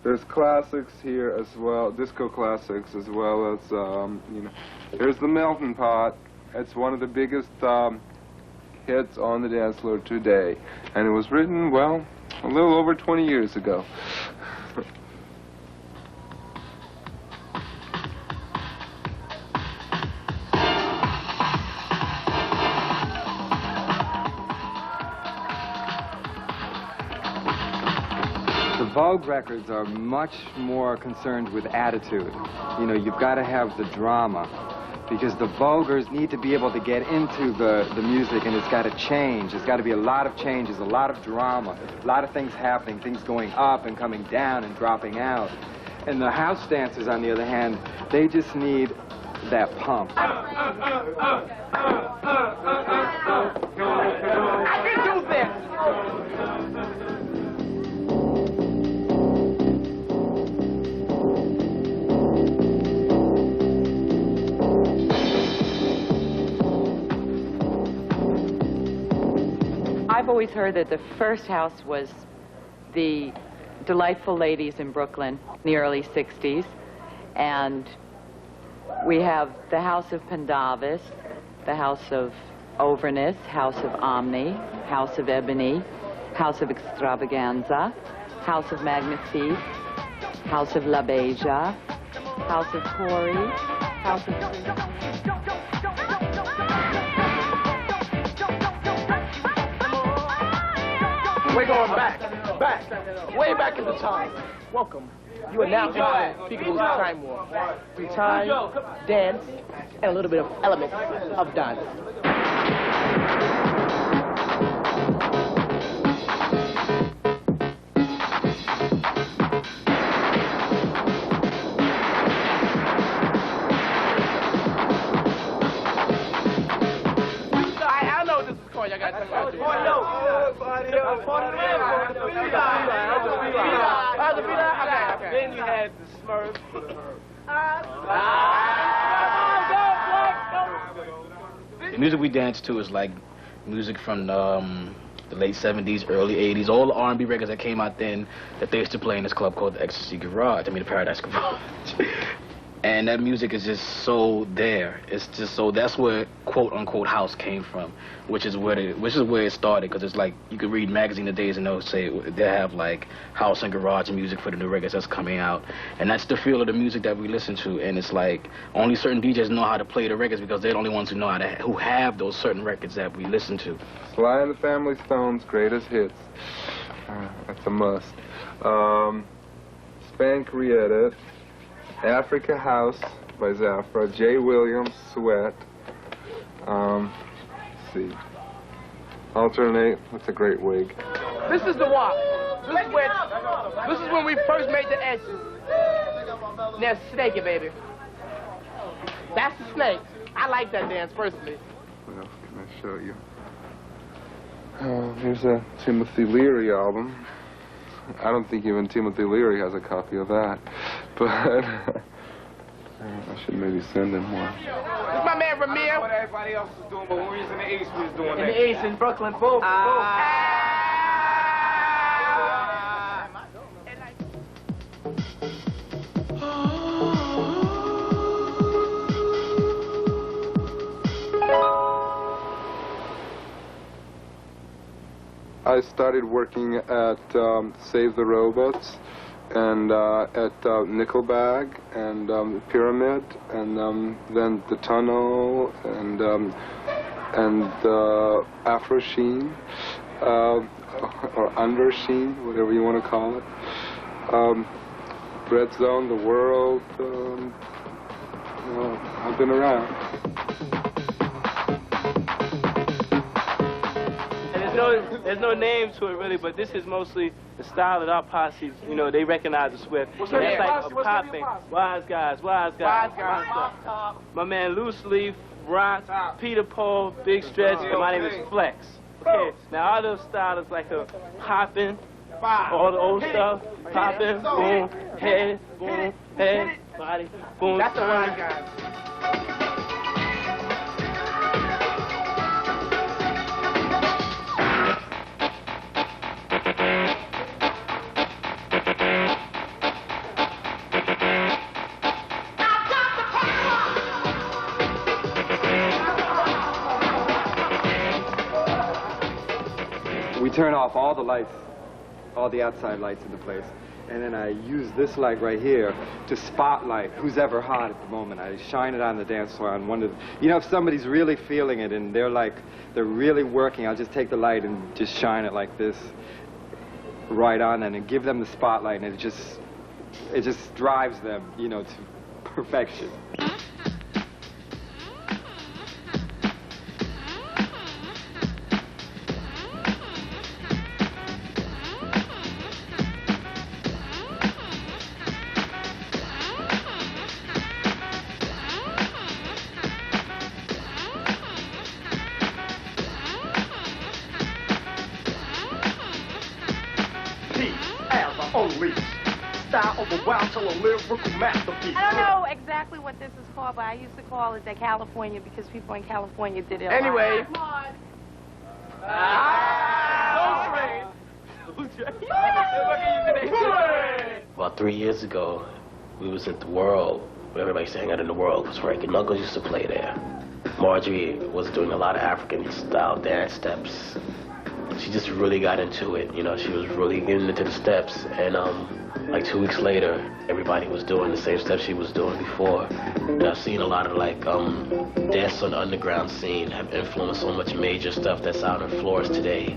There's classics here as well, disco classics as well as, you know, there's the Melting Pot. It's one of the biggest hits on the dance floor today. And it was written, well, a little over 20 years ago. Vogue records are much more concerned with attitude. You know, you've got to have the drama, because the Voguers need to be able to get into the music, and it's got to change. There's got to be a lot of changes, a lot of drama, a lot of things happening, things going up and coming down and dropping out. And the house dancers, on the other hand, they just need that pump. I can do this! I've always heard that the first house was the Delightful Ladies in Brooklyn in the early 60s. And we have the House of Pendavis, the House of Overness, House of Omni, House of Ebony, House of Extravaganza, House of Magnifique, House of La Beja, House of Corey, House of... We're going back, way back in the time. Welcome. You are now entering Peekaboo's Time War. Through time, dance, and a little bit of elements of dance. I know this is called. Y'all gotta tell me about Then you had the Smurf. The music we dance to is like music from the late 70s, early 80s, all the R&B records that came out then that they used to play in this club called the Ecstasy Garage, the Paradise Garage. And that music is just so there. It's just so, that's where quote unquote house came from, which is where it started, because it's like you could read magazine today and they'll say they have like house and garage music for the new records that's coming out, and that's the feel of the music that we listen to. And it's like only certain DJs know how to play the records because they're the only ones who know how to who have those certain records that we listen to. Sly and the Family Stone's greatest hits. That's a must. Spank Re-Edit, Africa House by Zafra, Jay Williams, Sweat. Let's see. Alternate, that's a great wig. This is the walk. This is when we first made the edges. Now snake it, baby. That's the snake. I like that dance personally. What else can I show you? Here's a Timothy Leary album. I don't think even Timothy Leary has a copy of that, but I should maybe send him one. This is my man Ramir. What everybody else was doing, but when we was in the East, we was doing that. In the East, in Brooklyn, boom, boom. I started working at Save the Robots and at Nickelbag and Pyramid and then the Tunnel and Afro Sheen or Under Sheen, whatever you want to call it. Red Zone, The World. I've been around. There's no name to it really, but this is mostly the style that our posse, you know, they recognize us with. That's like a popping. Wise guys. My man Loose Leaf, Rock, Peter Paul, Big Stretch, and my name is Flex. Okay, now our little style is like a popping, all the old stuff, popping, boom, head, body, boom. That's the Wise guys. off all the lights, all the outside lights in the place. And then I use this light right here to spotlight who's ever hot at the moment. I shine it on the dance floor on one of the, you know, if somebody's really feeling it and they're really working, I'll just take the light and just shine it like this right on them and give them the spotlight, and it just drives them, you know, to perfection. I don't know exactly what this is called, but I used to call it the California because people in California did it. Anyway. About 3 years ago, we was at the World. Everybody saying out in the World was Frankie Knuckles used to play there. Marjorie was doing a lot of African-style dance steps. She just really got into it, you know. She was really getting into the steps, and like 2 weeks later, everybody was doing the same steps she was doing before. And I've seen a lot of dance on the underground scene have influenced so much major stuff that's out on floors today.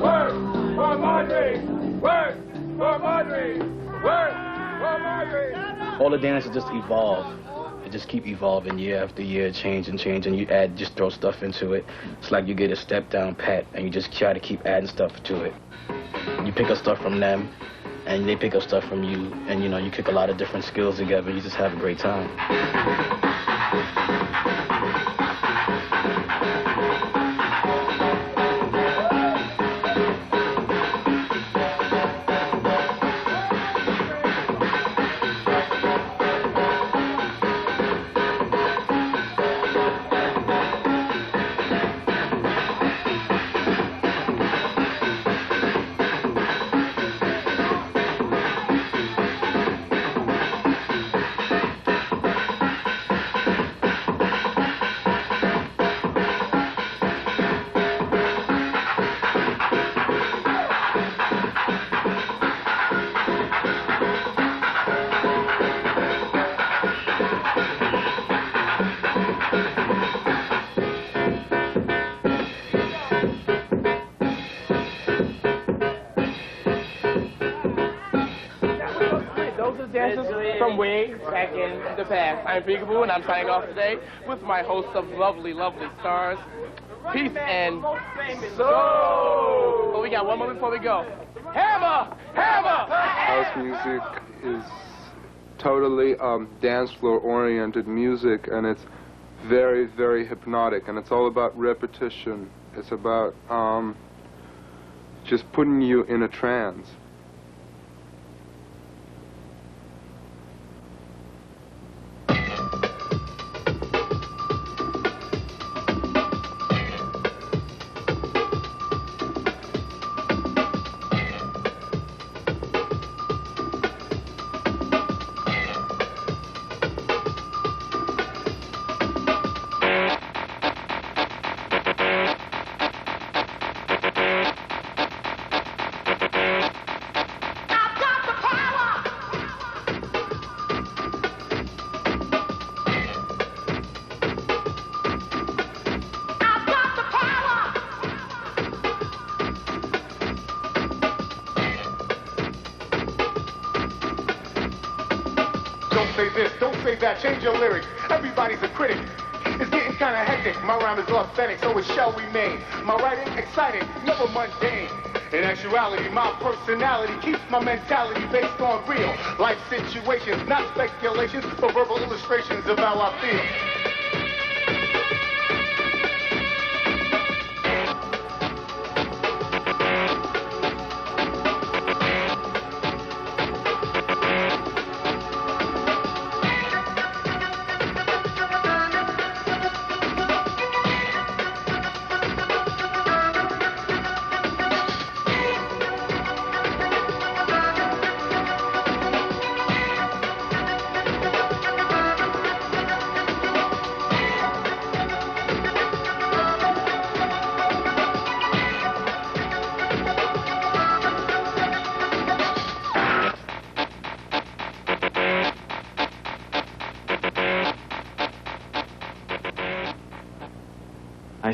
Work for Marjorie! Work for Marjorie! Work for Marjorie! All the dances just evolve. It just keep evolving year after year, change, and you add, just throw stuff into it. It's like you get a step down pat, and you just try to keep adding stuff to it. You pick up stuff from them, and they pick up stuff from you, and you know, you kick a lot of different skills together, and you just have a great time. From way back in the past. I'm Peekaboo, and I'm signing off today with my host of lovely, lovely stars. Peace and soul. Oh, we got one more before we go. Hammer! Hammer! House music is totally dance floor oriented music, and it's very, very hypnotic, and it's all about repetition. It's about just putting you in a trance. Don't say that, change your lyrics. Everybody's a critic. It's getting kind of hectic. My rhyme is authentic, so it shall remain. My writing exciting, never mundane. In actuality, my personality keeps my mentality based on real life situations, not speculations, but verbal illustrations of how I feel.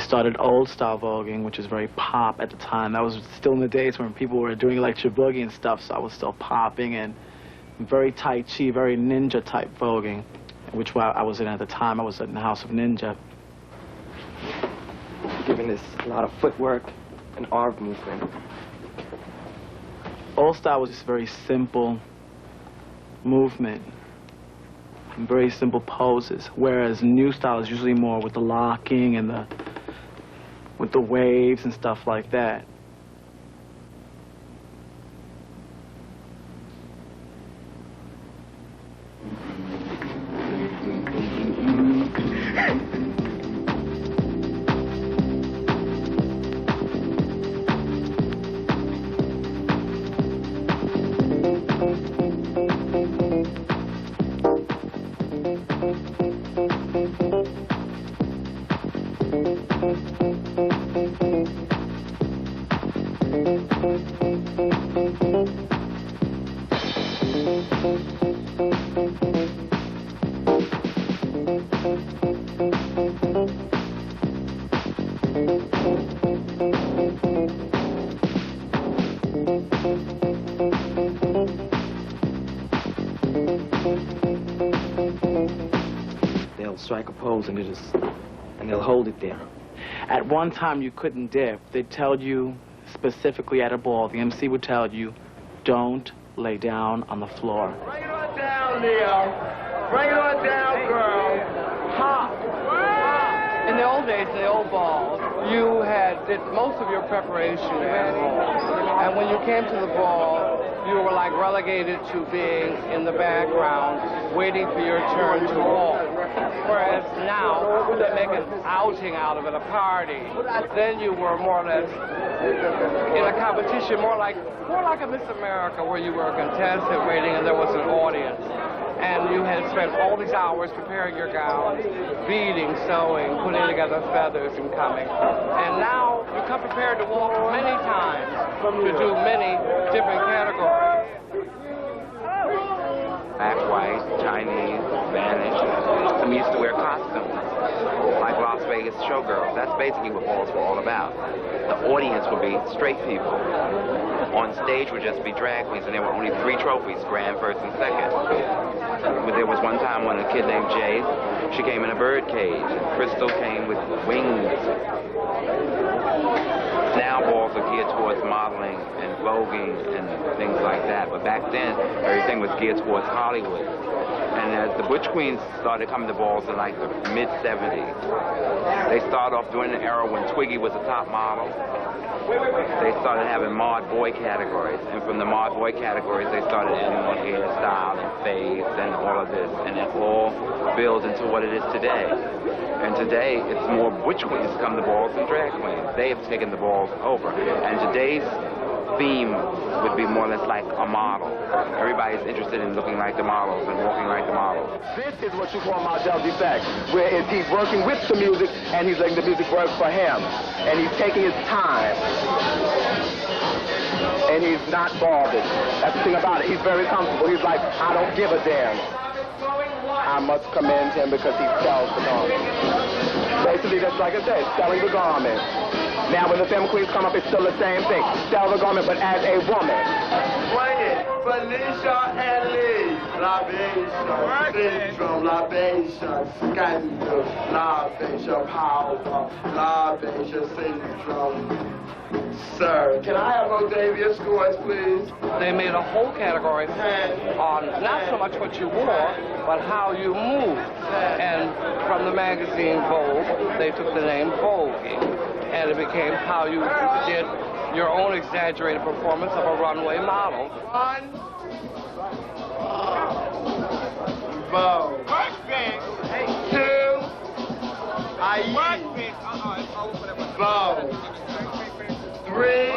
started old style voguing, which is very pop at the time. That was still in the days when people were doing electric boogie and stuff, so I was still popping, and very Tai Chi, very ninja type voguing, which I was in at the time. I was in the House of Ninja. Giving this a lot of footwork and arm movement. Old style was just very simple movement, and very simple poses, whereas new style is usually more with the locking and with the waves and stuff like that. They'll strike a pose and they'll hold it there. At one time, you couldn't dip. They'd tell you specifically at a ball, the MC would tell you, don't lay down on the floor. Bring it on down, Leo. Bring it on down, girl. Hop. In the old days, in the old ball, you did most of your preparation at home. And when you came to the ball, you were like relegated to being in the background, waiting for your turn to walk. Whereas now, they make an outing out of it, a party. Then you were more or less in a competition, more like a Miss America, where you were a contestant waiting and there was an audience. And you had spent all these hours preparing your gown, beading, sewing, putting together feathers and coming. And now you come prepared to walk many times to do many different categories. Black, white, Chinese, Spanish. Some used to wear costumes, like Las Vegas showgirls. That's basically what balls were all about. The audience would be straight people. On stage would just be drag queens, and there were only 3 trophies, grand, first, and second. There was one time when a kid named Jay, she came in a bird cage, and Crystal came with wings. Now balls are geared towards modeling and voguing and things like that, but back then, everything was geared towards Hollywood. And as the Butch Queens started coming to balls in like the mid-70s, they started off during the era when Twiggy was the top model. They started having Mod Boy categories, and from the Mod Boy categories, they started adding on hairstyle and face and all of this, and it all builds into what it is today. And today, it's more Butch Queens come to balls than drag queens. They have taken the balls over. And today's theme would be more or less like a model. Everybody's interested in looking like the models and walking like the models. This is what you call Mandel effect, where he's working with the music and he's letting the music work for him. And he's taking his time. And he's not bothered. That's the thing about it. He's very comfortable. He's like, I don't give a damn. I must commend him because he sells the garment. Basically, that's like I said, selling the garment. Now, when the femme queens come up, it's still the same thing. Sell the garment, but as a woman. Swing it. Felicia and Lee. Libation, syndrome, libation, scandal, libation, power, libation, syndrome. Sir, can I have Octavia scores, please? They made a whole category on not so much what you wore, but how you moved. And from the magazine Vogue, they took the name Voguing. And it became how you did your own exaggerated performance of a runway model. One. Vogue. Two. Vogue. 3.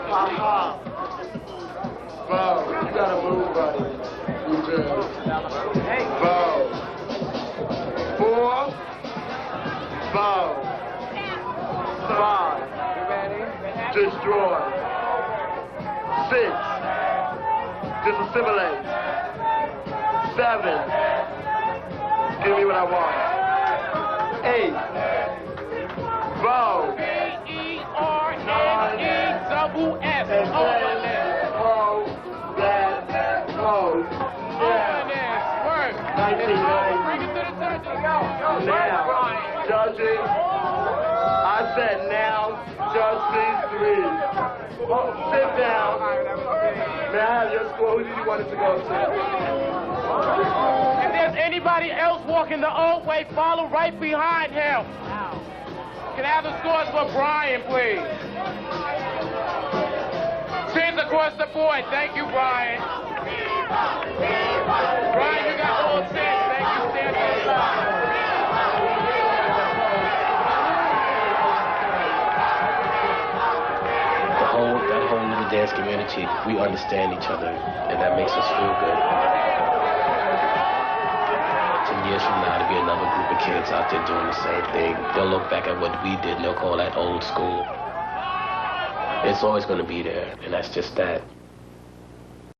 Ha-ha. Vogue. You gotta move, buddy. You do. Vogue. 4. Vogue. 5. Destroy. 6. Disassimilate. 7. Give me what I want. 8. Vogue. P-E-R-N-E-double-S. Vogue. That pose. Yeah. Work. 1990. Bring it to the judges. Now, judges, I said now, judge please, please. Oh, sit down. May I have your score? Who did you want it to go to? If there's anybody else walking the old way, follow right behind him. Can I have the scores for Brian, please? Tens across the board. Thank you, Brian. Brian, you got all 10. Thank you, Stanley. That whole little dance community, we understand each other, and that makes us feel good. 10 years from now, there'll be another group of kids out there doing the same thing. They'll look back at what we did, and they'll call that old school. It's always going to be there, and that's just that.